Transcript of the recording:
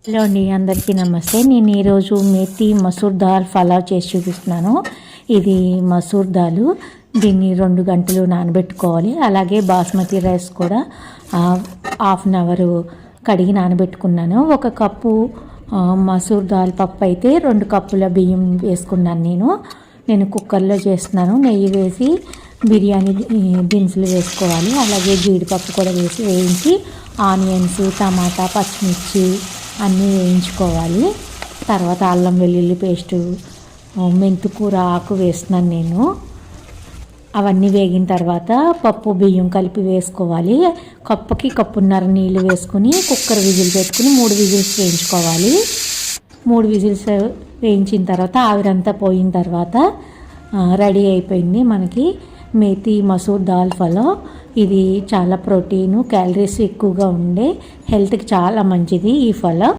Hello అండి, అందరికీ నమస్తే. నేను ఈరోజు మేతి మసూర్ దాల్ పలావ్ చేసి చూపిస్తున్నాను. ఇది మసూర్ దాల్, దీన్ని 2 గంటలు నానబెట్టుకోవాలి. అలాగే బాస్మతి రైస్ కూడా హాఫ్ అన్ అవర్ కడిగి నానబెట్టుకున్నాను. 1 కప్పు మసూర్ దాల్ పప్పు అయితే 2 కప్పుల బియ్యం వేసుకున్నాను. నేను కుక్కర్లో చేస్తున్నాను. నెయ్యి వేసి బిర్యానీ దినుసులు వేసుకోవాలి. అలాగే జీడిపప్పు కూడా వేయించి ఆనియన్స్, టమాటా, పచ్చిమిర్చి అన్నీ వేయించుకోవాలి. తర్వాత అల్లం వెల్లుల్లి పేస్టు, మెంతికూర ఆకు వేస్తున్నాను నేను. అవన్నీ వేగిన తర్వాత పప్పు బియ్యం కలిపి వేసుకోవాలి. కప్పుకి కప్పున్నర నీళ్ళు వేసుకుని కుక్కర్ విజిల్ పెట్టుకుని 3 విజిల్స్ వేయించుకోవాలి. 3 విజిల్స్ వేయించిన తర్వాత ఆవిరంతా పోయిన తర్వాత రెడీ అయిపోయింది మనకి మేతి మసూర్ దాల్ పలావ్. ఇది చాలా ప్రోటీను, క్యాలరీస్ ఎక్కువగా ఉండే హెల్త్కి చాలా మంచిది ఈ పలావ్.